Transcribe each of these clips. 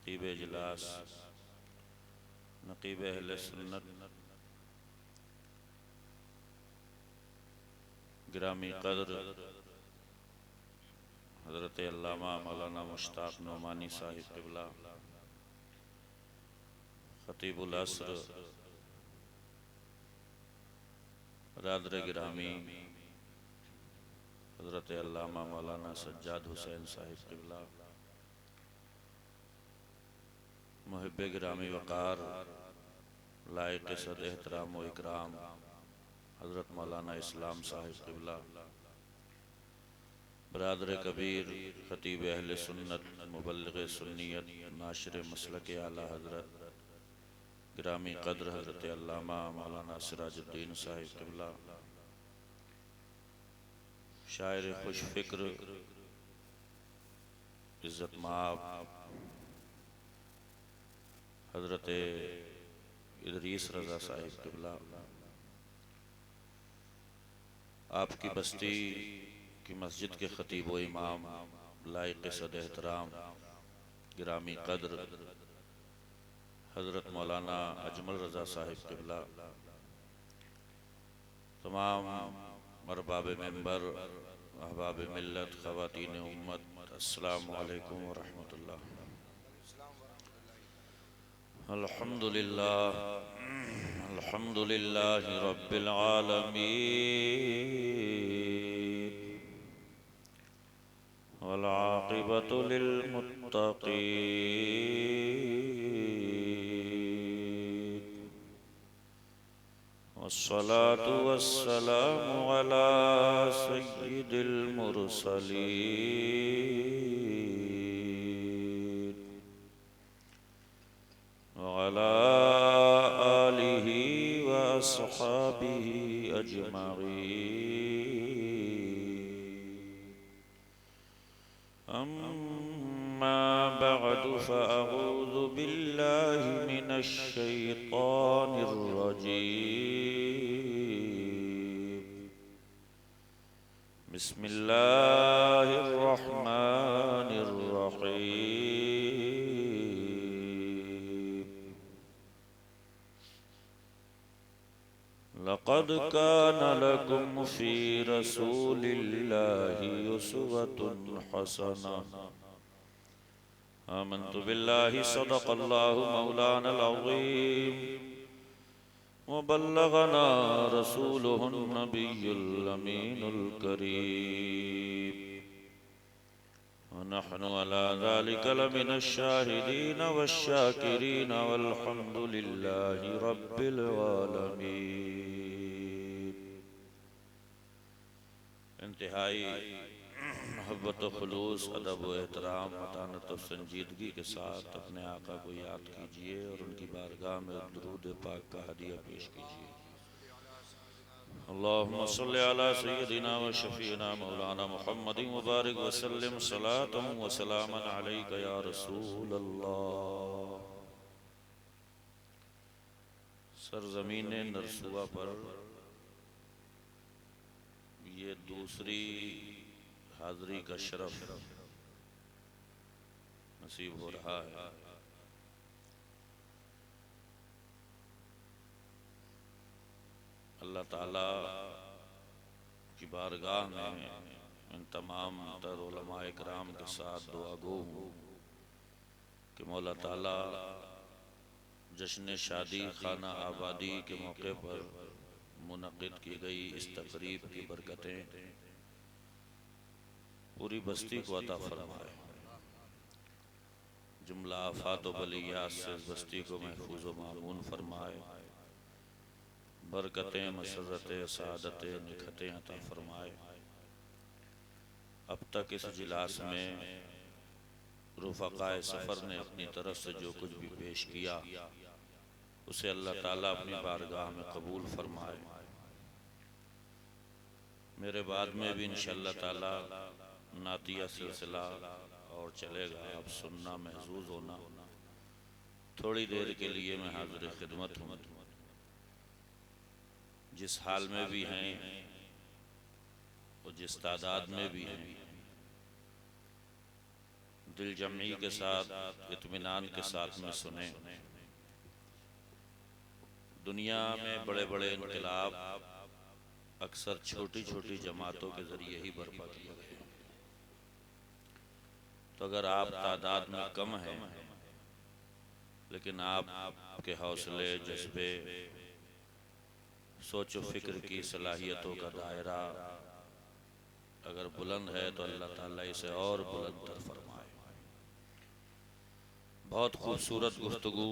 नक़ीब इजलास नक़ीब अहले सुन्नत गिरामी क़द्र हज़रत अल्लामा मौलाना मुश्ताक़ नोमानी साहिब क़िबला, ख़तीबुल अस्र बरादर गिरामी हज़रत अल्लामा मौलाना सज्जाद हुसैन साहिब क़िबला, मुहिब्बे गिरामी वक़ार लायक़ सद एहतराम व इकराम हज़रत मौलाना इस्लाम साहिब क़िबला, बरादर कबीर ख़तीब अहले सुन्नत मुबल्लिग़ सुन्नियत नाशिर मसलक आला हज़रत गिरामी क़द्र हज़रत अल्लामा मौलाना सिराजुद्दीन साहिब क़िबला, शायर खुश फ़िक्र इज़्ज़त माब हज़रत इदरीस रज़ा साहिब क़िबला, आपकी बस्ती की मस्जिद के ख़तीब व इमाम लायक़ सद एहतराम गिरामी क़द्र हज़रत मौलाना अजमल रज़ा साहिब क़िबला, तमाम अरबाब मेंबर अहबाब मिल्लत ख़वातीन उम्मत, अस्सलामु अलैकुम व रहमतुल्लाह। अल्हम्दुलिल्लाह अल्हम्दुलिल्लाहि रब्बिल आलमीन वल आक़िबतु लिल मुत्तक़ीन वस्सलातु वस्सलामु अला सय्यिदिल मुरसलीन व अला आलिहि व अस्हाबिहि अजमईन। अम्मा बअदु फ़अऊज़ु बिल्लाहि मिनश शैतानिर रजीम। बिस्मिल्लाहिर रहमानिर रहीम। लक़द कान लकुम फ़ी रसूलिल्लाहि उस्वतुन हसनह। आमन्तु बिल्लाहि सदक़ल्लाहु मौलानल अज़ीम व बल्लगना रसूलुहुन नबियुल अमीनुल करीम व नहनु अला ज़ालिका लमिनश शाहिदीन वश्शाकिरीन वल्हम्दुलिल्लाहि रब्बिल आलमीन। इंतहाई मोहब्बत व खुलूस, अदब व एहतराम, मतानत व संजीदगी के साथ अपने आका को याद कीजिए और उनकी बारगाह में दुरूद पाक का हदिया पेश कीजिए। अल्लाहुम्मा सल्लि अला सय्यदिना व शफ़ीना मौलाना मुहम्मदिन व बारिक व सल्लिम सलातन व सलामन अलैका या रसूल अल्लाह। सरज़मीन नरसुआ पर ये दूसरी हाज़री का शरफ नसीब हो रहा है। अल्लाह ताला की बारगाह में इन तमाम तर उलमाए किराम के साथ दुआ गो हूँ कि मौला ताला जश्न शादी खाना आबादी के मौके पर मुनक़िद की गई इस तक़रीब की बरकतें पूरी बस्ती को अता फरमाए। जुमला आफ़ात व बलियात से इस बस्ती को महफूज़ व मामून फरमाए। बरकतें, मसरतें, सादतें, निखतें अता फरमाए। अब तक इस इजलास में रुफ़क़ाए सफ़र ने अपनी तरफ से जो कुछ भी पेश किया उसे अल्लाह ताला अपनी बारगाह में कबूल फरमाए। मेरे बाद में भी इंशाअल्लाह ताला नातिया सिलसिला और चलेगा। अब सुनना, महज़ूज़ होना। थोड़ी देर के लिए मैं हाज़िर खिदमत हूँ। जिस हाल में भी हैं और जिस तादाद में भी हैं, दिल जमी के साथ, इत्मीनान के साथ में सुने। दुनिया में बड़े बड़े इनकलाब अक्सर छोटी छोटी जमातों के जरिए ही बर्पा किए गए। तो अगर आप तादाद में कम हैं लेकिन आपके हौसले, जज्बे, सोच व फिक्र की सलाहियतों का दायरा अगर बुलंद है तो अल्लाह ताला इसे और बुलंद तर फरमाए। बहुत खूबसूरत गुफ्तगू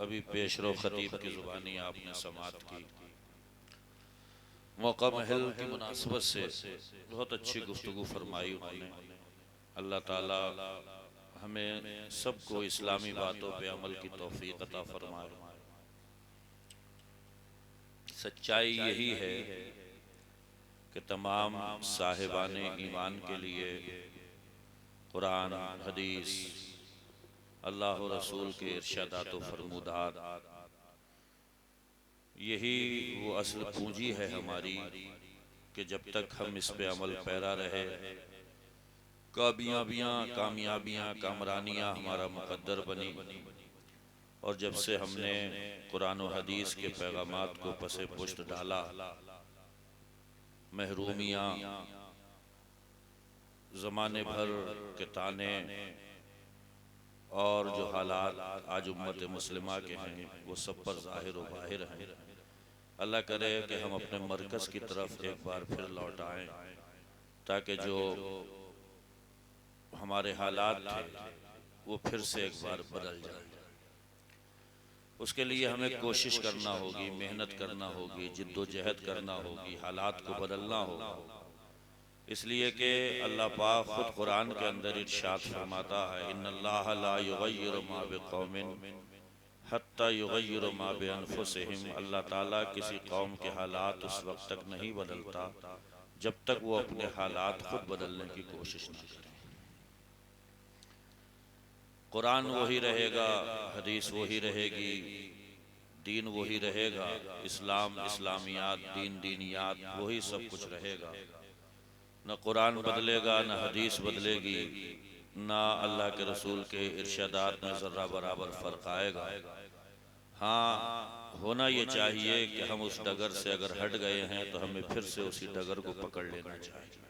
अभी पेशरो खतीब की जुबानी आपने समात की। मौका महल की मुनासबत से बहुत अच्छी गुफ्तगू फरमाई उन्होंने। अल्लाह ताला हमें सबको इस्लामी बातों पे अमल की तौफीक अता फरमाए। सच्चाई यही है कि तमाम साहिबाने ईमान के लिए कुरान, हदीस, अल्लाह और रसूल के इरशादात व फरमूदात यही वो असल पूंजी है हमारी कि जब तक हम इस पे अमल पैरा रहे, कामयाबियाँ, कामरानियाँ हमारा मुकद्दर बनी। और जब से हमने कुरान और हदीस के पैगामात को पसे पुश्त डाला, महरूमियाँ, ज़माने भर के ताने और जो हालात आज उम्मत मुस्लिमा के हैं वो सब पर ज़ाहिर व बाहिर हैं। अल्लाह करे कि हम अपने मरकज़ की तरफ एक बार फिर लौट आएँ ताकि जो हमारे हालात थे वो फिर से एक बार बदल जाए। उसके लिए हमें कोशिश करना होगी, मेहनत करना होगी, जिद्दोजहद करना होगी, हालात को बदलना होगा। इसलिए कि अल्लाह पाक खुद कुरान के अंदर इरशाद फरमाता है, इन्नल्लाह ला युगय्यिरु मा बिक़ौमिन हत्ता युगय्यिरु मा बिअनफुसिहिम। अल्लाह ताला किसी कौम के हालात उस वक्त तक नहीं बदलता जब तक वो अपने हालात खुद बदलने की कोशिश न करे। कुरान वही रहेगा, हदीस वही रहेगी, दीन वही रहेगा, इस्लाम, इस्लामियात, दीन, दीनियात वही सब कुछ रहेगा। न कुरान बदलेगा, न हदीस बदलेगी, न अल्लाह के रसूल के इरशादात में ज़र्रा बराबर फ़र्क आएगा। हाँ, होना ये चाहिए कि हम उस डगर से अगर हट गए हैं तो हमें फिर से उसी डगर को पकड़ लेना चाहिए।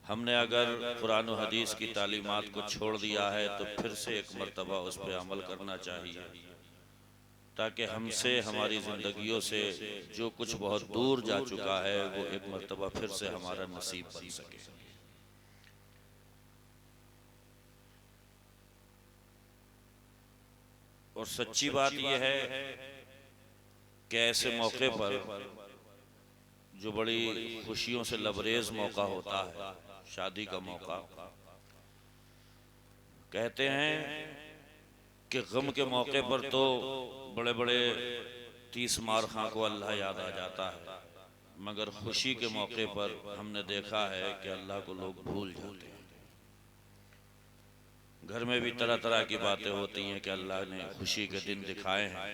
हमने अगर कुरान और हदीस की तालीमात को छोड़ दिया है तो फिर से एक मर्तबा उस पर अमल करना चाहिए ताकि हमसे, हमारी ज़िंदगियों से जो कुछ बहुत दूर जा चुका है वो एक मर्तबा फिर से हमारा नसीब बन सके। और सच्ची बात यह है कि ऐसे मौके पर जो बड़ी खुशियों से लबरेज मौका होता है, शादी का मौका, कहते हैं कि गम के मौके पर तो बड़े बड़े 30 मारखां को अल्लाह याद आ जाता है, मगर खुशी के मौके पर हमने देखा है कि अल्लाह को लोग भूल जाते हैं। घर में भी तरह तरह की बातें होती हैं कि अल्लाह ने खुशी के दिन दिखाए हैं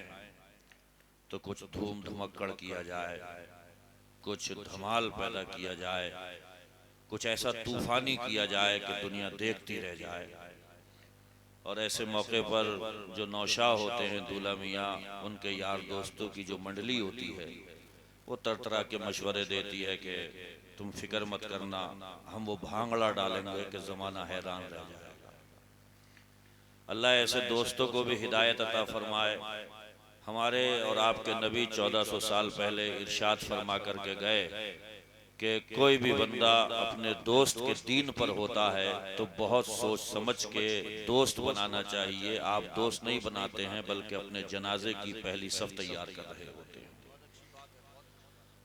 तो कुछ धूम धमक्कड़ किया जाए, कुछ धमाल पैदा किया जाए, कुछ ऐसा तूफानी किया जाए कि दुनिया देखती रह जाए। और ऐसे मौके पर जो नौशा होते हैं दूल्हा मियाँ, उनके यार दोस्तों की जो मंडली होती है वो तरह तरह के मशवरे देती है कि तुम फिक्र मत करना, हम वो भांगड़ा डालेंगे कि ज़माना हैरान रह जाएगा। अल्लाह ऐसे दोस्तों को भी हिदायत अता फरमाए। हमारे और आपके नबी 1400 साल पहले इरशाद फरमा करके गए कि कोई भी बंदा अपने दोस्त के दीन पर होता है तो बहुत सोच समझ के दोस्त बनाना चाहिए। आप दोस्त नहीं बनाते हैं बल्कि अपने जनाजे की पहली सफ तैयार कर रहे होते हैं।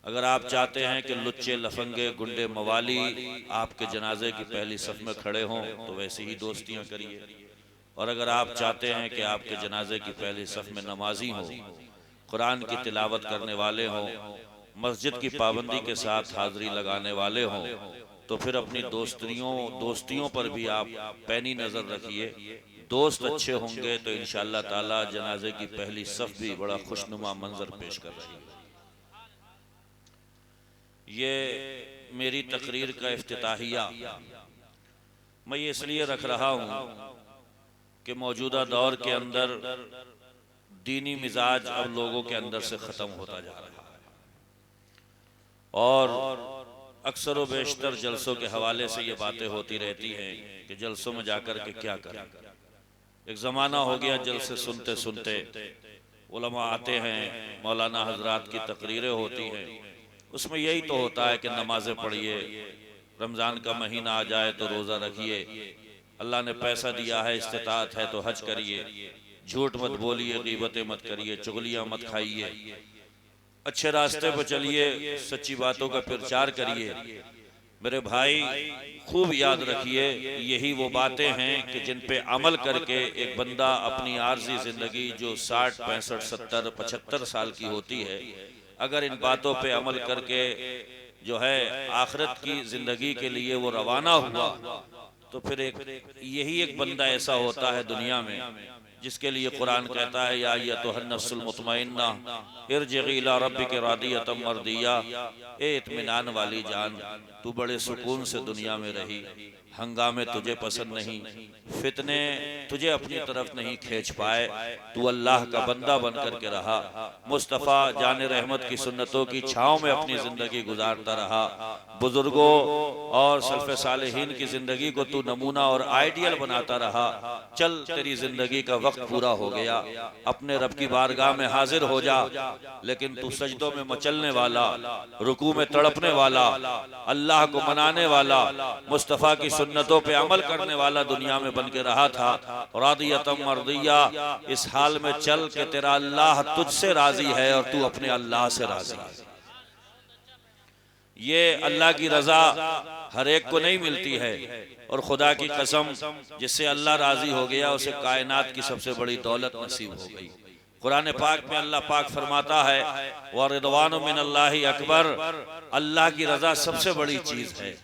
अगर आप चाहते हैं कि लुच्चे, लफंगे, गुंडे, मवाली आपके जनाजे की पहली सफ में खड़े हों तो वैसी ही दोस्तियां करिए। और अगर आप चाहते हैं कि आपके जनाजे की पहली सफ में नमाजी हों, कुरान की तिलावत करने वाले हों, मस्जिद की पाबंदी के साथ हाजिरी लगाने वाले हों, तो फिर अपनी दोस्तियों पर भी आप पैनी नज़र रखिए। दोस्त अच्छे होंगे तो इंशाअल्लाह ताला जनाजे की पहली सफ भी बड़ा खुशनुमा मंजर पेश कर रही है। ये मेरी तकरीर का इफ्तिताहिया मैं ये इसलिए रख रहा हूँ कि मौजूदा दौर के अंदर दीनी मिजाज अब लोगों के अंदर से ख़त्म होता जा रहा है और अक्सर व बेशतर जलसों के हवाले से ये बातें होती रहती हैं कि जलसों में जाकर के क्या करें। एक ज़माना हो गया जलसे सुनते सुनते उलमा आते हैं, मौलाना हजरात की तकरीरें होती हैं, उसमें यही तो होता है कि नमाज़ें पढ़िए, रमज़ान का महीना आ जाए तो रोज़ा रखिए, अल्लाह ने पैसा दिया है, इस्तिताअत है तो हज करिए, झूठ मत बोलिए, गीबतें मत करिए, चुगलियाँ मत खाइए, अच्छे रास्ते पर चलिए, सच्ची बातों का प्रचार करिए। मेरे भाई खूब याद रखिए, यही वो बातें हैं कि जिन पे अमल करके एक बंदा अपनी आर्जी ज़िंदगी जो 60, 65, 70, 75 साल की होती है, अगर इन बातों पे अमल करके जो है आखिरत की ज़िंदगी के लिए वो रवाना हुआ तो फिर यही एक बंदा ऐसा होता है दुनिया में जिसके लिए कुरान कहता है या अय्युहन नफ्सुल मुतमइन्ना इरजिई इला रब्बिक रादियतम मर्दिया, ए इत्मीनान वाली जान, तू बड़े सुकून से दुनिया में रही, हंगामे तुझे पसंद नहीं, फितने तुझे अपनी तरफ नहीं खींच पाए, तू अल्लाह का बंदा बन करके रहा, मुस्तफ़ा जान रहमत की सुन्नतों की छाँव में अपनी ज़िंदगी गुजारता रहा, बुजुर्गों और सल्फ़े सालिहीन की ज़िंदगी को तू नमूना और आइडियल बनाता रहा। चल तेरी ज़िंदगी का वक्त पूरा हो गया, अपने रब की बारगाह में हाजिर हो जा, लेकिन तू सजदों में मचलने वाला, रुकू में तड़पने वाला, अल्लाह को मनाने वाला, मुस्तफ़ा की सुन्नतों पे अमल करने वाला दुनिया में बन के रहा था। रादियतम मर्दिया, इस हाल में चल के तेरा अल्लाह तुझसे राजी है और तू अपने अल्लाह से राजी है। ये अल्लाह की रजा हर एक को नहीं मिलती है और खुदा की कसम जिससे अल्लाह राजी हो गया उसे कायनात की सबसे बड़ी दौलत नसीब हो गई। कुरान पाक में अल्लाह पाक फरमाता है व रिदवानु मिनल्लाहि अकबर, अल्लाह की रजा सबसे बड़ी चीज है।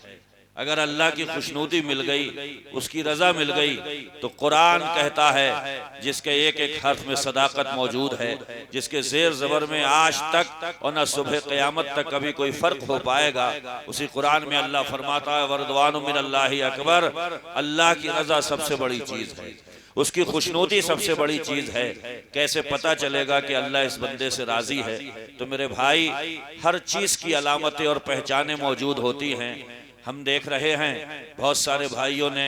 अगर अल्लाह की खुशनूदी मिल गई, उसकी रजा मिल गई, तो कुरान कहता है जिसके एक एक हर्फ में सदाकत मौजूद है, जिसके ज़ेर ज़बर में आज तक और न सुबह क़यामत तक कभी कोई फ़र्क हो पाएगा, उसी कुरान में अल्लाह फरमाता है वरदवानु मिनल्लाहि अकबर, अल्लाह की रजा सबसे बड़ी चीज़ है, उसकी खुशनूदी सबसे बड़ी चीज़ है। कैसे पता चलेगा कि अल्लाह इस बंदे से राज़ी है? तो मेरे भाई हर चीज़ की अलामतें और पहचानें मौजूद होती हैं। हम देख रहे हैं बहुत सारे भाइयों ने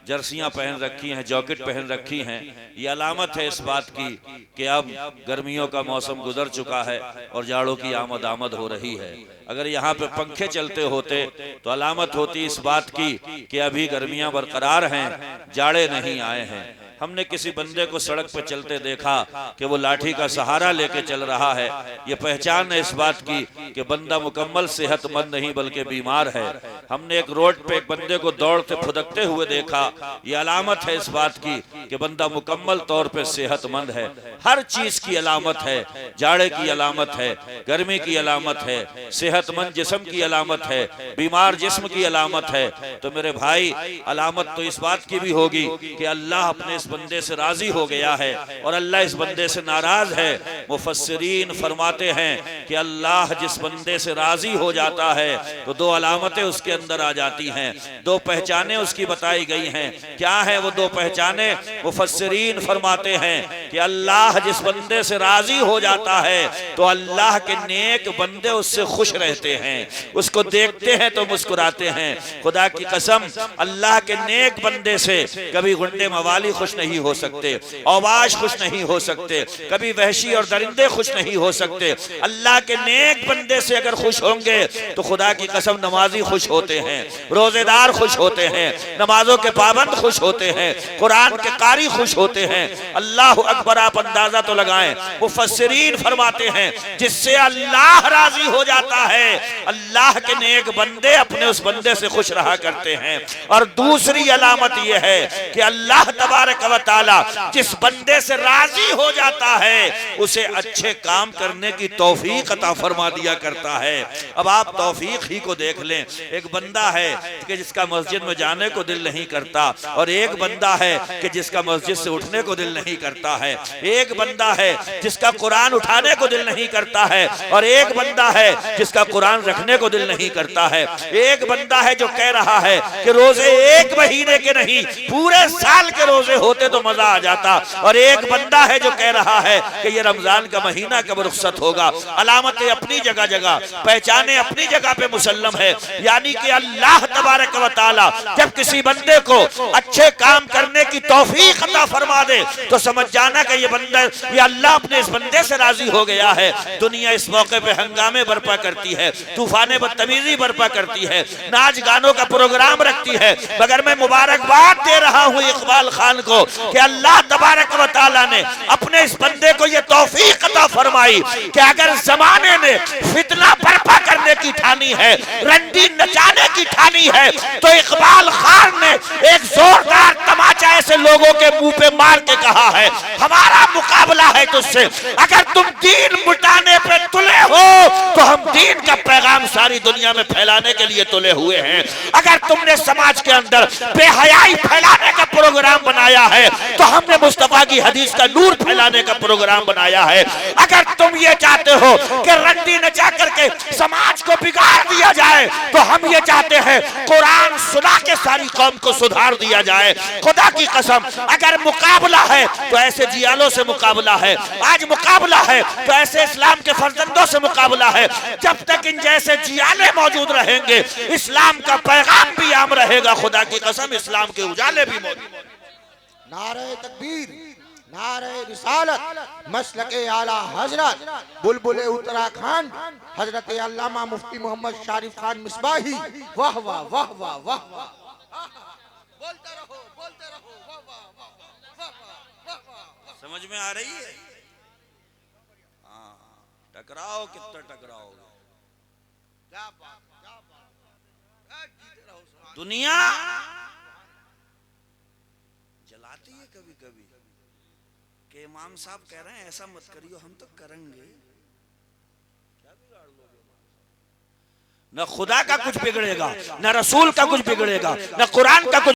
जर्सियां पहन रखी हैं, जैकेट पहन रखी हैं, ये अलामत है इस बात की कि अब गर्मियों का मौसम गुजर चुका है और जाड़ों की आमद हो रही है। अगर यहाँ पे पंखे चलते होते तो अलामत होती इस बात की कि अभी गर्मियां बरकरार हैं, जाड़े नहीं आए हैं। हमने किसी बंदे को सड़क पर चलते देखा कि वो लाठी का सहारा लेके चल रहा है, ये पहचान है इस बात की कि बंदा मुकम्मल सेहतमंद नहीं बल्कि बीमार है। हमने एक रोड पे एक बंदे को दौड़ते फुदकते हुए देखा, ये अलामत है इस बात की कि बंदा मुकम्मल तौर पे सेहतमंद है। हर चीज की अलामत है, जाड़े की अलामत है, गर्मी की अलामत है, सेहतमंद जिस्म की अलामत है, बीमार जिस्म की अलामत है। तो मेरे भाई अलामत तो इस बात की भी होगी कि अल्लाह अपने इस बंदे से राजी हो गया है और अल्लाह इस बंदे से नाराज है। मुफस्सिरीन फरमाते हैं कि अल्लाह जिस बंदे से राजी हो जाता है तो दो अलामतें उसके अंदर आ जाती हैं, दो पहचानें उसकी बताई गई हैं। क्या है वो दो पहचानें? मुफस्सिरीन फरमाते हैं कि अल्लाह जिस बंदे से राजी हो जाता है तो अल्लाह के नेक बंदे उससे खुश रहते हैं, उसको देखते हैं तो मुस्कुराते हैं। खुदा की कसम अल्लाह के नेक बंदे से कभी गुंडे मवाली खुश नहीं हो सकते, औबाश खुश नहीं हो सकते, कभी वहशी और दरिंदे खुश नहीं हो सकते। अल्लाह के नेक बंदे से अगर खुश होंगे तो खुदा की कसम नमाजी खुश होते हैं, रोजेदार खुश होते हैं, नमाजों के पाबंद खुश होते हैं, कुरान के कारी खुश होते हैं। अल्लाह अकबर, आप अंदाजा तो लगाएं। मुफस्सिरीन फरमाते हैं जिससे अल्लाह राजी हो जाता है अल्लाह के नेक बंदे अपने उस बंदे से खुश रहा करते हैं। और दूसरी अलामत यह है कि अल्लाह तबारक व तआला जिस बंदे से राजी हो जाता है उसे अच्छे काम करने की तौफीक अता फरमा दिया करता है। अब आप तौफीक ही को देख लें, एक बंदा है कि जिसका मस्जिद में जाने को दिल नहीं करता, और एक बंदा है कि जिसका मस्जिद से उठने को दिल नहीं करता है, एक बंदा है जिसका कुरान उठाने को दिल नहीं करता है, और एक बंदा है जिसका कुरान रखने को दिल नहीं करता है। एक बंदा है जो कह रहा है कि रोजे एक महीने के नहीं पूरे साल के रोजे होते तो मजा आ जाता, और एक बंदा है जो कह रहा है कि ये रमजान का महीना कब रुखसत होगा। अलामतें अपनी जगह जगह, पहचाने अपनी जगह पे मुसल्लम है। यानी कि अल्लाह तबारक व तआला जब किसी बंदे को अच्छे काम करने की तौफीक अता फरमा दे तो समझ जाना कि ये बंदा, ये अल्लाह अपने इस बंदे से राजी हो गया है। दुनिया इस मौके पे हंगामे बर्पा करती है, तूफाने बदतमीजी बर्पा करती है, नाच गानों का प्रोग्राम रखती है, मगर मैं मुबारकबाद दे रहा हूँ इकबाल खान को कि अल्लाह तबारक व तआला ने अपने इस बंदे को ये तौफीक अता फरमाई कि अगर जमाने ने फितना बर्पा करने की ठानी है, रंडी नचाने की ठानी है, तो इकबाल खान ने एक जोरदार तमाचा ऐसे लोगों के मुंह पे मार के कहा है, हमारा मुकाबला है तुझसे। अगर तुम दीन मिटाने पे तुले हो तो हम दीन का पैगाम सारी दुनिया में फैलाने के लिए तुले हुए हैं। अगर तुमने समाज के अंदर बेहयाई फैलाने का प्रोग्राम बनाया है तो हमने मुस्तफा की हदीस का नूर फैलाने का प्रोग्राम बनाया है। अगर तुम ये चाहते हो कि रंडी नचा करके समाज को बिगाड़ दिया जाए तो हम ये चाहते हैं कुरान सुना के सारी कौम को सुधार दिया जाए। खुदा की कसम, अगर मुकाबला है तो ऐसे जियालों से मुकाबला है, आज मुकाबला है तो ऐसे इस्लाम के फर्जंदों से मुकाबला है। जब तक इन जैसे जियाले मौजूद रहेंगे इस्लाम का पैगाम भी आम रहेगा। खुदा की कसम, इस्लाम के उजाले भी मौजूद। नारे तकबीर, नारे रिसालत, मसलके आला हजरत, बुलबुले उत्तराखंड, हजरत अल्लामा मुफ्ती मोहम्मद शारिफ खान मिसबाही। वाह वाह वाह वाह वाह वाह, बोलते रहो बोलते रहो, वाह वाह वाह वाह वाह। समझ में आ रही है? हाँ, टकराओ कितना टकराओ, क्या बात, क्या बात, जीते रहो। दुनिया जलाती है कभी कभी कि इमाम साहब कह रहे हैं ऐसा मत करियो, हम तो करेंगे। क्या बिगाड़ लोगे? न खुदा का कुछ बिगड़ेगा, न रसूल का कुछ बिगड़ेगा, न कुरान का कुछ